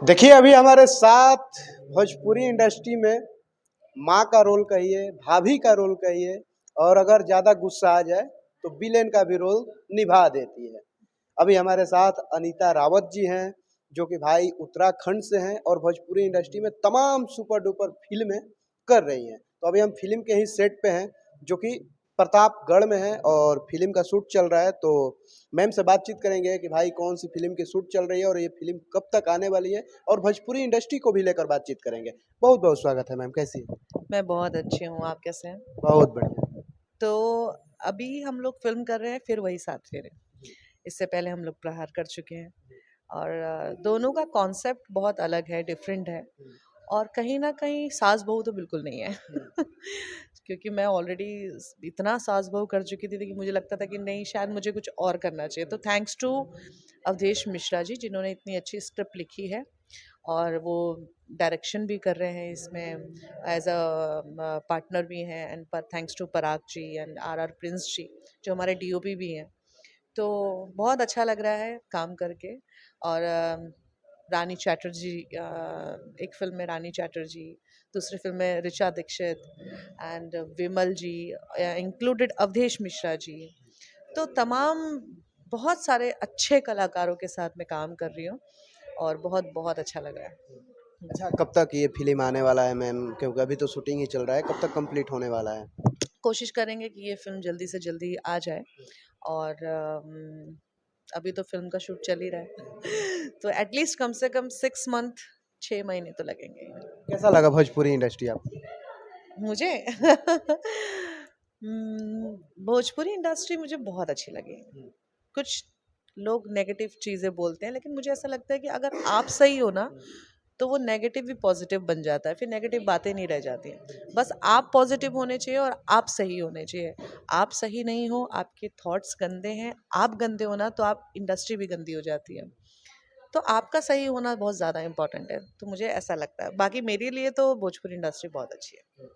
देखिए अभी हमारे साथ भोजपुरी इंडस्ट्री में माँ का रोल कहिए, भाभी का रोल कहिए और अगर ज़्यादा गुस्सा आ जाए तो विलेन का भी रोल निभा देती है। अभी हमारे साथ अनीता रावत जी हैं जो कि भाई उत्तराखंड से हैं और भोजपुरी इंडस्ट्री में तमाम सुपर डुपर फिल्में कर रही हैं। तो अभी हम फिल्म के ही सेट पे हैं जो कि प्रतापगढ़ में है और फिल्म का शूट चल रहा है। तो मैम से बातचीत करेंगे कि भाई कौन सी फिल्म की शूट चल रही है और ये फिल्म कब तक आने वाली है और भोजपुरी इंडस्ट्री को भी लेकर बातचीत करेंगे। बहुत बहुत स्वागत है मैम, कैसी है? मैं बहुत अच्छी हूँ, आप कैसे हैं? बहुत बढ़िया। तो अभी हम लोग फ़िल्म कर रहे हैं फिर वही सात फेरे। इससे पहले हम लोग प्रहार कर चुके हैं और दोनों का कॉन्सेप्ट बहुत अलग है, डिफरेंट है और कहीं न कहीं सास-बहू तो बिल्कुल नहीं है। क्योंकि मैं ऑलरेडी इतना सास-बहू कर चुकी थी कि मुझे लगता था कि नहीं शायद मुझे कुछ और करना चाहिए। तो थैंक्स टू अवधेश मिश्रा जी जिन्होंने इतनी अच्छी स्क्रिप्ट लिखी है और वो डायरेक्शन भी कर रहे हैं इसमें एज अ पार्टनर भी हैं एंड पर thanks to Parag ji and R Prince ji जो हमारे डीओपी भी हैं। तो बहुत अच्छा लग रहा है काम करके और रानी चैटर्जी एक फिल्म में रानी चैटर्जी, दूसरी फिल्म में ऋचा दीक्षित एंड विमल जी, इंक्लूडेड अवधेश मिश्रा जी। तो तमाम बहुत सारे अच्छे कलाकारों के साथ मैं काम कर रही हूँ और बहुत बहुत अच्छा लग रहा है। अच्छा, कब तक ये फिल्म आने वाला है मैम? क्योंकि अभी तो शूटिंग ही चल रहा है, कब तक कंप्लीट होने वाला है? कोशिश करेंगे कि ये फ़िल्म जल्दी से जल्दी आ जाए और अभी तो फ़िल्म का शूट चल ही रहा है। तो एटलीस्ट कम से कम 6 मंथ 6 महीने तो लगेंगे। कैसा लगा भोजपुरी इंडस्ट्री आपको? मुझे भोजपुरी इंडस्ट्री मुझे बहुत अच्छी लगी। कुछ लोग नेगेटिव चीज़ें बोलते हैं लेकिन मुझे ऐसा लगता है कि अगर आप सही हो ना तो वो नेगेटिव भी पॉजिटिव बन जाता है, फिर नेगेटिव बातें नहीं रह जाती हैं। बस आप पॉजिटिव होने चाहिए और आप सही होने चाहिए। आप सही नहीं हो, आपके थॉट्स गंदे हैं, आप गंदे हो ना तो आप इंडस्ट्री भी गंदी हो जाती है। तो आपका सही होना बहुत ज़्यादा इम्पोर्टेंट है, तो मुझे ऐसा लगता है। बाकी मेरे लिए तो भोजपुरी इंडस्ट्री बहुत अच्छी है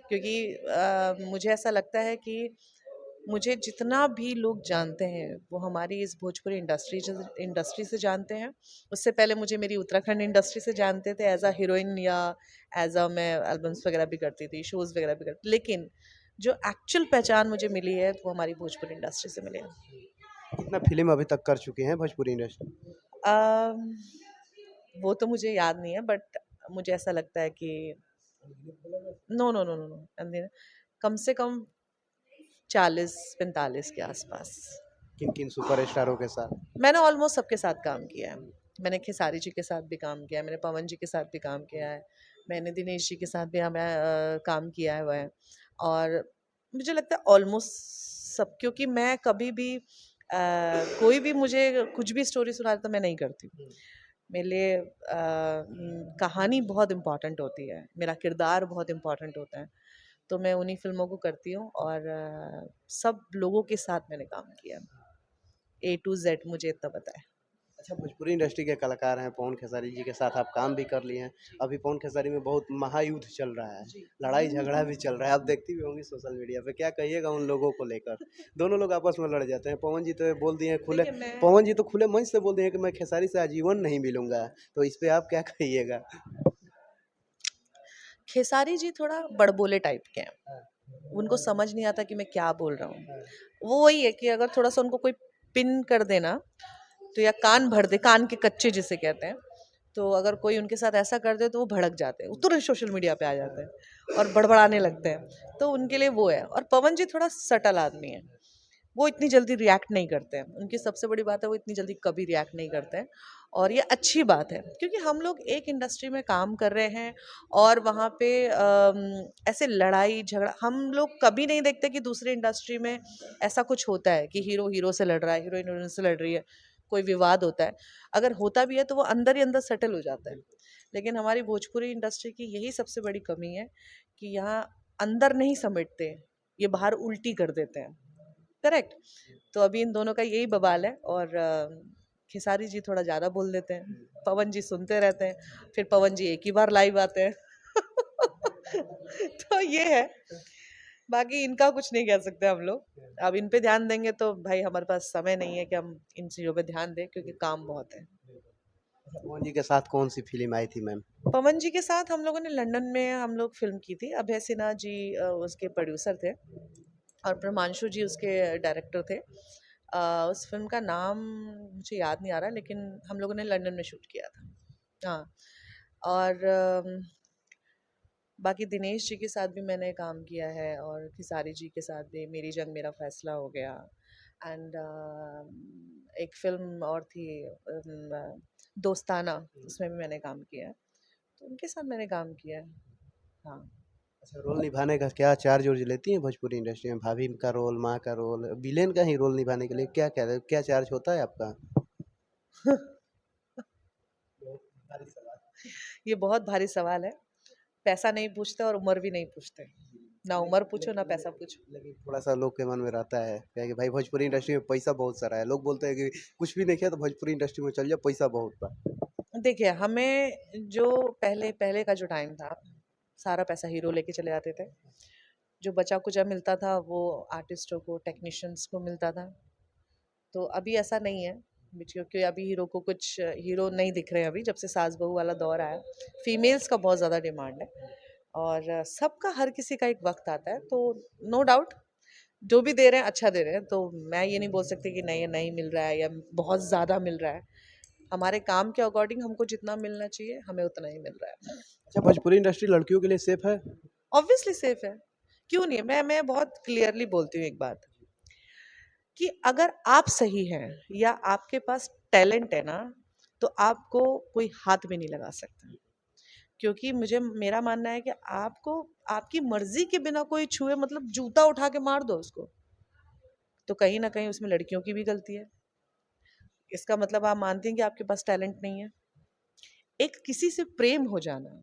क्योंकि मुझे ऐसा लगता है कि मुझे जितना भी लोग जानते हैं वो हमारी इस भोजपुरी इंडस्ट्री से जानते हैं। उससे पहले मुझे मेरी उत्तराखंड इंडस्ट्री से जानते थे एज अ हीरोइन या एज अ मैं एल्बम्स वगैरह भी करती थी, शोज़ वगैरह भी करती, लेकिन जो एक्चुअल पहचान मुझे मिली है वो हमारी भोजपुरी इंडस्ट्री से मिली है। कितना फिल्म अभी तक कर चुके हैं भोजपुरी इंडस्ट्री? अम, वो तो मुझे याद नहीं है बट मुझे ऐसा लगता है कि no no no no no कम से कम 40-45 के आसपास। किन किन सुपर स्टारों के साथ? मैंने ऑलमोस्ट सबके साथ काम किया है। मैंने खेसारी जी के साथ भी काम किया है, मैंने पवन जी के साथ भी काम किया है, मैंने दिनेश जी के साथ भी काम किया है हुआ है और मुझे लगता है ऑलमोस्ट सब, क्योंकि मैं कभी भी कोई भी मुझे कुछ भी स्टोरी सुना तो मैं नहीं करती। मेरे लिए कहानी बहुत इम्पोर्टेंट होती है, मेरा किरदार बहुत इम्पोर्टेंट होता है, तो मैं उन्हीं फ़िल्मों को करती हूँ और सब लोगों के साथ मैंने काम किया। ए टू ज़ेड मुझे इतना पता है। अच्छा, भोजपुरी इंडस्ट्री के कलाकार हैं, पवन खेसारी जी के साथ आप काम भी कर लिए हैं। अभी पवन खेसारी में बहुत महायुद्ध चल रहा है, लड़ाई झगड़ा भी चल रहा है, आप देखती भी होंगी सोशल मीडिया पे। क्या कहिएगा उन लोगों को लेकर? दोनों लोग आपस में लड़ जाते हैं। पवन जी तो बोल दिए हैं खुले, देखिए मैं पवन जी तो खुले मंच से बोल दिए हैं कि मैं खेसारी से आजीवन नहीं मिलूंगा। तो इस पे आप क्या कहिएगा? खेसारी जी थोड़ा बड़बोले टाइप के हैं। उनको समझ नहीं आता कि मैं क्या बोल रहा हूँ। वो वही है कि अगर थोड़ा-सा उनको कोई पिन कर दे ना, तो या कान भर दे, कान के कच्चे जिसे कहते हैं, तो अगर कोई उनके साथ ऐसा कर दे तो वो भड़क जाते हैं। वो तुरंत सोशल मीडिया पे आ जाते हैं और बड़बड़ाने लगते हैं। तो उनके लिए वो है और पवन जी थोड़ा सटल आदमी हैं। वो इतनी जल्दी रिएक्ट नहीं करते हैं। उनकी सबसे बड़ी बात है वो इतनी जल्दी कभी रिएक्ट नहीं करते हैं और ये अच्छी बात है क्योंकि हम लोग एक इंडस्ट्री में काम कर रहे हैं और वहाँ पे ऐसे लड़ाई झगड़ा हम लोग कभी नहीं देखते कि दूसरी इंडस्ट्री में ऐसा कुछ होता है कि हीरो हीरो से लड़ रहा है, हीरोइन हीरोइन से लड़ रही है, कोई विवाद होता है। अगर होता भी है तो वो अंदर ही अंदर सेटल हो जाता है। लेकिन हमारी भोजपुरी इंडस्ट्री की यही सबसे बड़ी कमी है कि यहाँ अंदर नहीं समेटते, ये बाहर उल्टी कर देते हैं। करेक्ट। तो अभी इन दोनों का यही बवाल है और खेसारी जी थोड़ा ज़्यादा बोल देते हैं, पवन जी सुनते रहते हैं, फिर पवन जी एक ही बार लाइव आते हैं। तो ये है, बाकी इनका कुछ नहीं कह सकते हम लोग। अब इन पे ध्यान देंगे तो भाई हमारे पास समय नहीं है कि हम इन चीज़ों पे ध्यान दें क्योंकि काम बहुत है। पवन जी के साथ कौन सी फिल्म आई थी मैम? पवन जी के साथ हम लोगों ने लंदन में हम लोग फिल्म की थी। अभय सिन्हा जी उसके प्रोड्यूसर थे और प्रमांशु जी उसके डायरेक्टर थे। उस फिल्म का नाम मुझे याद नहीं आ रहा, लेकिन हम लोगों ने लंदन में शूट किया था। हाँ, और बाकी दिनेश जी के साथ भी मैंने काम किया है और खेसारी जी के साथ भी, मेरी जंग मेरा फैसला हो गया। एंड एक फिल्म और थी दोस्ताना, उसमें भी मैंने काम किया है, तो उनके साथ मैंने काम किया है। हाँ। अच्छा, रोल निभाने का क्या चार्ज वार्ज लेती हैं भोजपुरी इंडस्ट्री में? भाभी का रोल, माँ का रोल, विलेन का ही रोल निभाने के लिए क्या क्या क्या चार्ज होता है आपका? ये बहुत भारी सवाल है। पैसा नहीं पूछते और उम्र भी नहीं पूछते। ना उम्र पूछो ना पैसा पूछो। लेकिन थोड़ा-सा लोग के मन में रहता है, क्या है कि भाई भोजपुरी इंडस्ट्री में पैसा बहुत सारा है। लोग बोलते हैं कि कुछ भी नहीं किया तो भोजपुरी इंडस्ट्री में चल जा, पैसा बहुत बा। देखिए, हमें जो पहले पहले का जो टाइम था, सारा पैसा हीरो लेके चले जाते थे। जो बचा-कुचा मिलता था वो आर्टिस्टों को, टेक्नीशियंस को मिलता था। तो अभी ऐसा नहीं है, क्योंकि अभी हीरो को कुछ हीरो नहीं दिख रहे हैं अभी, जब से सास बहू वाला दौर आया। फीमेल्स का बहुत ज़्यादा डिमांड है और सबका, हर किसी का एक वक़्त आता है, तो नो डाउट जो भी दे रहे हैं अच्छा दे रहे हैं। तो मैं ये नहीं बोल सकती कि नहीं, नहीं मिल रहा है या बहुत ज़्यादा मिल रहा है। हमारे काम के अकॉर्डिंग हमको जितना मिलना चाहिए, हमें उतना ही मिल रहा है। अच्छा, भोजपुरी इंडस्ट्री लड़कियों के लिए सेफ है? ऑब्वियसली सेफ है, क्यों नहीं है? मैं बहुत क्लियरली बोलती हूँ एक बात, कि अगर आप सही हैं या आपके पास टैलेंट है ना, तो आपको कोई हाथ भी नहीं लगा सकता। क्योंकि मुझे, मेरा मानना है कि आपको आपकी मर्जी के बिना कोई छुए, मतलब जूता उठा के मार दो उसको, तो कहीं ना कहीं उसमें लड़कियों की भी गलती है। इसका मतलब आप मानते हैं कि आपके पास टैलेंट नहीं है। एक किसी से प्रेम हो जाना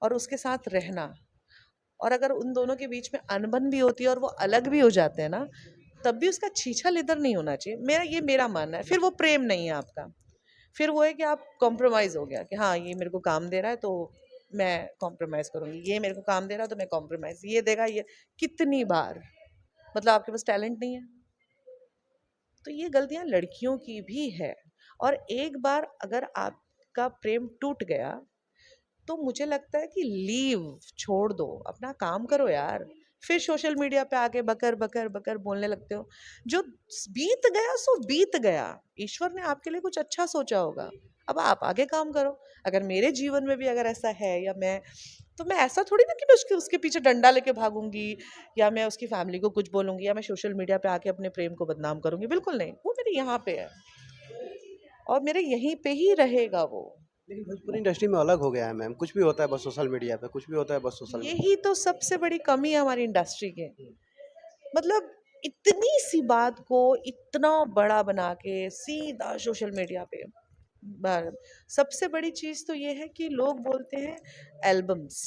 और उसके साथ रहना, और अगर उन दोनों के बीच में अनबन भी होती है और वो अलग भी हो जाते हैं ना, तब भी उसका छीछा लेदर नहीं होना चाहिए। मेरा मानना है। फिर वो प्रेम नहीं है आपका, फिर वो है कि आप कॉम्प्रोमाइज़ हो गया कि हाँ, ये मेरे को काम दे रहा है तो मैं कॉम्प्रोमाइज़ करूँगी, ये मेरे को काम दे रहा है तो मैं कॉम्प्रोमाइज़, ये देगा ये। कितनी बार, मतलब आपके पास टैलेंट नहीं है। तो ये गलतियाँ लड़कियों की भी है। और एक बार अगर आपका प्रेम टूट गया, तो मुझे लगता है कि लीव, छोड़ दो, अपना काम करो यार। फिर सोशल मीडिया पे आके बकर बकर बकर बोलने लगते हो। जो बीत गया सो बीत गया। ईश्वर ने आपके लिए कुछ अच्छा सोचा होगा। अब आप आगे काम करो। अगर मेरे जीवन में भी अगर ऐसा है, या मैं, तो मैं ऐसा थोड़ी ना कि मैं उसके उसके पीछे डंडा लेके भागूंगी, या मैं उसकी फैमिली को कुछ बोलूंगी, या मैं सोशल मीडिया पे आके अपने प्रेम को बदनाम करूंगी। बिल्कुल नहीं, वो मेरे यहाँ पे है और मेरे यहीं पे ही रहेगा वो। लेकिन भोजपुरी इंडस्ट्री में अलग हो गया है मैम, कुछ भी होता है बस सोशल मीडिया पे, कुछ भी होता है बस सोशल मीडिया यही तो सबसे बड़ी कमी है हमारी इंडस्ट्री के। मतलब इतनी सी बात को इतना बड़ा बना के सीधा सोशल मीडिया पे। सबसे बड़ी चीज तो ये है कि लोग बोलते हैं एल्बम्स,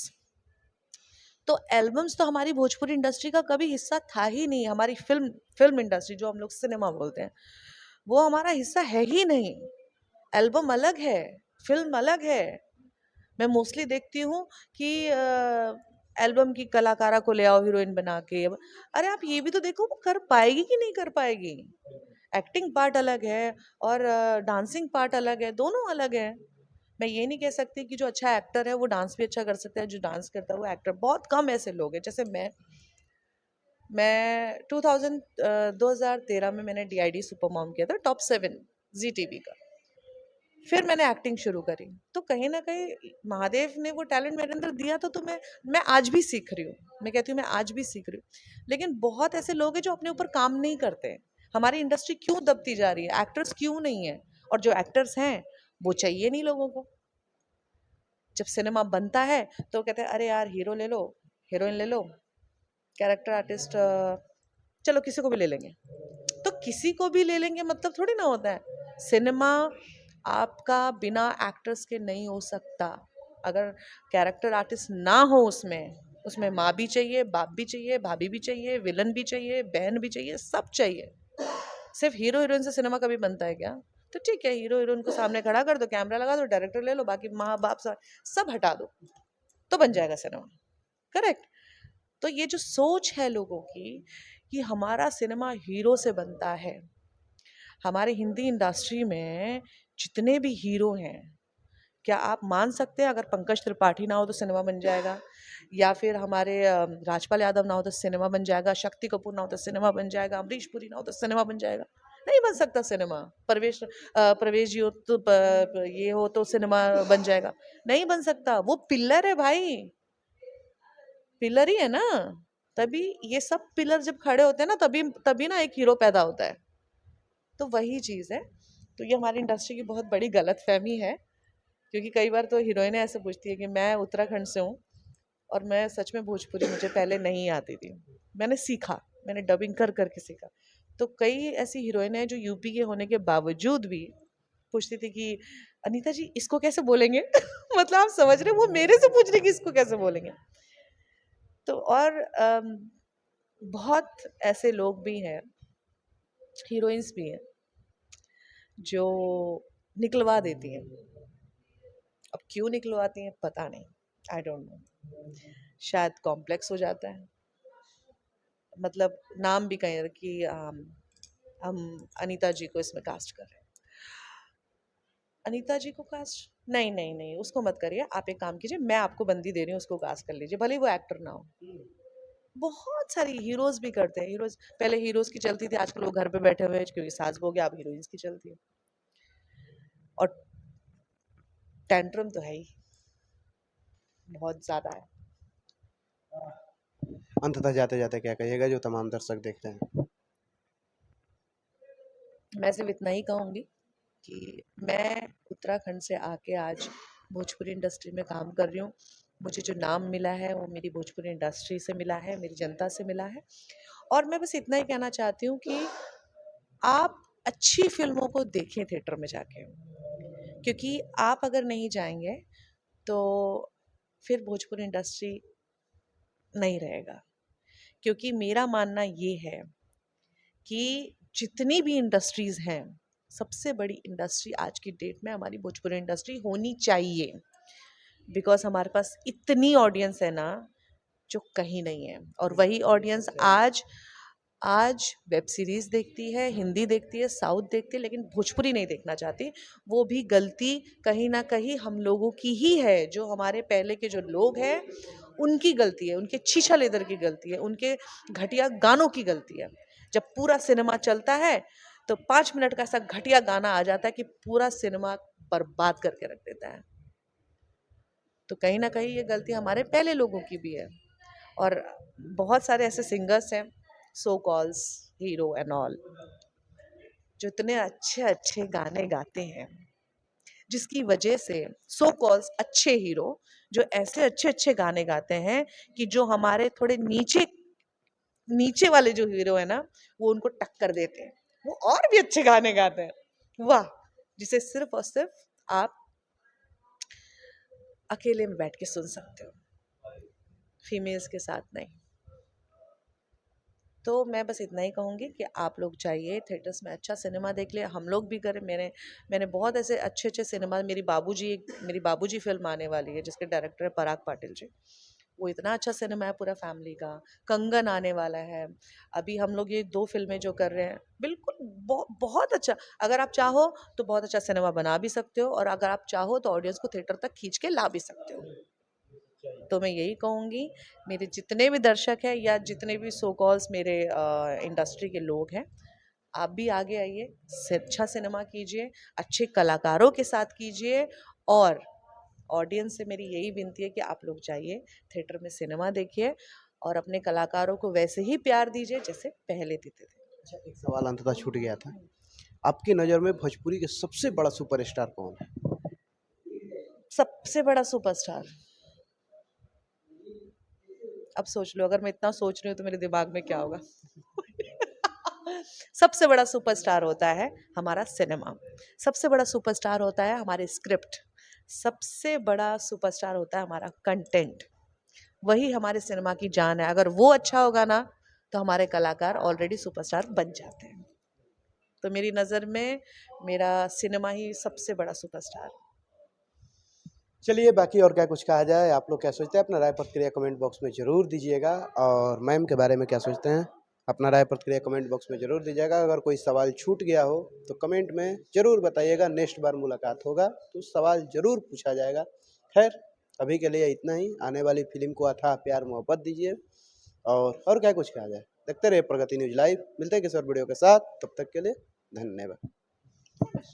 तो एल्बम्स तो हमारी भोजपुरी इंडस्ट्री का कभी हिस्सा था ही नहीं। हमारी फिल्म फिल्म इंडस्ट्री, जो हम लोग सिनेमा बोलते हैं, वो हमारा हिस्सा है ही नहीं। एल्बम अलग है, फिल्म अलग है। मैं मोस्टली देखती हूँ कि एल्बम की कलाकारा को ले आओ हीरोइन बना के। अरे आप ये भी तो देखो, वो कर पाएगी कि नहीं कर पाएगी। एक्टिंग पार्ट अलग है और डांसिंग पार्ट अलग है, दोनों अलग है। मैं ये नहीं कह सकती कि जो अच्छा एक्टर है वो डांस भी अच्छा कर सकता है, जो डांस करता है वो एक्टर। बहुत कम ऐसे लोग हैं। जैसे मैं 2013 में मैंने डीआईडी सुपर मॉम किया था, टॉप 7 जी टीवी का। फिर मैंने एक्टिंग शुरू करी। तो कहीं न कहीं महादेव ने वो टैलेंट मेरे अंदर दिया था, तो मैं आज भी सीख रही हूँ। मैं कहती हूँ मैं आज भी सीख रही हूँ। लेकिन बहुत ऐसे लोग हैं जो अपने ऊपर काम नहीं करते हैं। हमारी इंडस्ट्री क्यों दबती जा रही है? एक्टर्स क्यों नहीं है? और जो एक्टर्स हैं, वो चाहिए नहीं लोगों को। जब सिनेमा बनता है तो कहते हैं अरे यार हीरो ले लो, हीरोइन ले लो, कैरेक्टर आर्टिस्ट चलो किसी को भी ले लेंगे। तो किसी को भी ले लेंगे मतलब थोड़ी ना होता है। सिनेमा आपका बिना एक्टर्स के नहीं हो सकता। अगर कैरेक्टर आर्टिस्ट ना हो उसमें, उसमें माँ भी चाहिए, बाप भी चाहिए, भाभी भी चाहिए, विलन भी चाहिए, बहन भी चाहिए, सब चाहिए। सिर्फ हीरो हीरोइन से सिनेमा कभी बनता है क्या? तो ठीक है, हीरो हीरोइन को सामने खड़ा कर दो, कैमरा लगा दो, डायरेक्टर ले लो, बाकी माँ बाप सब हटा दो, तो बन जाएगा सिनेमा। करेक्ट। तो ये जो सोच है लोगों की कि हमारा सिनेमा हीरो से बनता है, हमारे हिंदी इंडस्ट्री में जितने भी हीरो हैं, क्या आप मान सकते हैं अगर पंकज त्रिपाठी ना हो तो सिनेमा बन जाएगा, या फिर हमारे राजपाल यादव ना हो तो सिनेमा बन जाएगा, शक्ति कपूर ना हो तो सिनेमा बन जाएगा, अमरीश पुरी ना हो तो सिनेमा बन जाएगा? नहीं बन सकता सिनेमा। प्रवेश जी हो तो ये हो तो सिनेमा बन जाएगा? नहीं बन सकता। वो पिलर है भाई, पिलर ही है ना। तभी ये सब पिलर जब खड़े होते हैं ना, तभी तभी ना एक हीरो पैदा होता है। तो वही चीज़ है। तो ये हमारी इंडस्ट्री की बहुत बड़ी गलतफहमी है, क्योंकि कई बार तो हीरोइनें ऐसे पूछती है कि मैं उत्तराखंड से हूँ और मैं सच में भोजपुरी मुझे पहले नहीं आती थी, मैंने सीखा, मैंने डबिंग कर करके सीखा। तो कई ऐसी हीरोइनें हैं जो यूपी के होने के बावजूद भी पूछती थी कि अनीता जी इसको कैसे बोलेंगे मतलब आप समझ रहे हो, वो मेरे से पूछ रही कि इसको कैसे बोलेंगे। तो और बहुत ऐसे लोग भी हैं, हीरोइंस भी हैं, जो निकलवा देती हैं। अब क्यों निकलवाती हैं पता नहीं, आई डोंट नो, शायद कॉम्प्लेक्स हो जाता है। मतलब नाम भी कहें कि हम अनीता जी को इसमें कास्ट कर रहे हैं, अनीता जी को कास्ट, नहीं नहीं नहीं उसको मत करिए, आप एक काम कीजिए, मैं आपको बंदी दे रही हूँ, उसको कास्ट कर लीजिए, भले ही वो एक्टर ना हो। बहुत सारी हीरोज भी करते हैं, हीरोज पहले हीरोज की चलती थी, आजकल वो घर पे बैठे हुए हैं क्योंकि सास बहू हो गया, अब हीरोइंस की चलती है। और टेंट्रम तो है ही, बहुत ज्यादा है। अंततः जाते जाते क्या कहिएगा जो तमाम दर्शक देखते हैं? मैं सिर्फ इतना ही कहूँगी कि मैं उत्तराखंड से आके आज भोजपुरी इंडस्ट्री में काम कर रही हूँ। मुझे जो नाम मिला है वो मेरी भोजपुरी इंडस्ट्री से मिला है, मेरी जनता से मिला है। और मैं बस इतना ही कहना चाहती हूँ कि आप अच्छी फिल्मों को देखें थिएटर में जाके, क्योंकि आप अगर नहीं जाएंगे तो फिर भोजपुरी इंडस्ट्री नहीं रहेगा। क्योंकि मेरा मानना ये है कि जितनी भी इंडस्ट्रीज हैं, सबसे बड़ी इंडस्ट्री आज की डेट में हमारी भोजपुरी इंडस्ट्री होनी चाहिए। बिकॉज हमारे पास इतनी ऑडियंस है ना जो कहीं नहीं है, और वही ऑडियंस आज आज वेब सीरीज देखती है, हिंदी देखती है, साउथ देखती है, लेकिन भोजपुरी नहीं देखना चाहती। वो भी गलती कहीं ना कहीं हम लोगों की ही है, जो हमारे पहले के जो लोग हैं उनकी गलती है, उनके छीछा लेदर की गलती है, उनके घटिया गानों की गलती है। जब पूरा सिनेमा चलता है तो 5 मिनट का ऐसा घटिया गाना आ जाता है कि पूरा सिनेमा बर्बाद करके रख देता है। तो कहीं ना कहीं ये गलती हमारे पहले लोगों की भी है। और बहुत सारे ऐसे सिंगर्स हैं, सो कॉल्स हीरो एंड ऑल, जो इतने अच्छे अच्छे गाने गाते हैं, जिसकी वजह से सो कॉल्स अच्छे हीरो जो ऐसे अच्छे अच्छे गाने गाते हैं कि जो हमारे थोड़े नीचे नीचे वाले जो हीरो है ना, वो उनको टक्कर देते हैं, वो और भी अच्छे गाने गाते हैं, वाह, जिसे सिर्फ और सिर्फ आप अकेले में बैठ के सुन सकते हो, फीमेल्स के साथ नहीं। तो मैं बस इतना ही कहूँगी कि आप लोग जाइए थिएटर्स में, अच्छा सिनेमा देख ले, हम लोग भी करें। मैंने बहुत ऐसे अच्छे अच्छे सिनेमा, मेरी बाबूजी फिल्म आने वाली है जिसके डायरेक्टर है पराग पाटिल जी, वो इतना अच्छा सिनेमा है पूरा फैमिली का। कंगन आने वाला है, अभी हम लोग ये 2 फिल्में जो कर रहे हैं, बिल्कुल बहुत अच्छा। अगर आप चाहो तो बहुत अच्छा सिनेमा बना भी सकते हो, और अगर आप चाहो तो ऑडियंस को थिएटर तक खींच के ला भी सकते हो। तो मैं यही कहूँगी, मेरे जितने भी दर्शक हैं या जितने भी सो कॉल्स मेरे इंडस्ट्री के लोग हैं, आप भी आगे आइए, अच्छा सिनेमा कीजिए, अच्छे कलाकारों के साथ कीजिए। और ऑडियंस से मेरी यही विनती है कि आप लोग जाइए थिएटर में सिनेमा देखिए, और अपने कलाकारों को वैसे ही प्यार दीजिए जैसे पहले देते थे। अच्छा, एक सवाल अंततः छूट गया था, आपकी नज़र में भोजपुरी के सबसे बड़ा सुपरस्टार कौन है? सबसे बड़ा सुपरस्टार, अब सोच लो, अगर मैं इतना सोच रही हूँ तो मेरे दिमाग में क्या होगा सबसे बड़ा सुपरस्टार होता है हमारा सिनेमा, सबसे बड़ा सुपरस्टार होता है हमारे स्क्रिप्ट, सबसे बड़ा सुपरस्टार होता है हमारा कंटेंट। वही हमारे सिनेमा की जान है। अगर वो अच्छा होगा ना तो हमारे कलाकार ऑलरेडी सुपरस्टार बन जाते हैं। तो मेरी नज़र में मेरा सिनेमा ही सबसे बड़ा सुपरस्टार। चलिए, बाकी और क्या कुछ कहा जाए, आप लोग क्या सोचते हैं? अपना राय प्रतिक्रिया कमेंट बॉक्स में ज़रूर दीजिएगा। और मैम के बारे में क्या सोचते हैं? अपना राय प्रतिक्रिया कमेंट बॉक्स में ज़रूर दीजिएगा। अगर कोई सवाल छूट गया हो तो कमेंट में ज़रूर बताइएगा। नेक्स्ट बार मुलाकात होगा तो सवाल ज़रूर पूछा जाएगा। खैर अभी के लिए इतना ही। आने वाली फिल्म को अथाह प्यार मोहब्बत दीजिए और क्या कुछ कहा जाए। देखते रहिए प्रगति न्यूज़ लाइव। मिलते हैं किसी और वीडियो के साथ, तब तक के लिए धन्यवाद।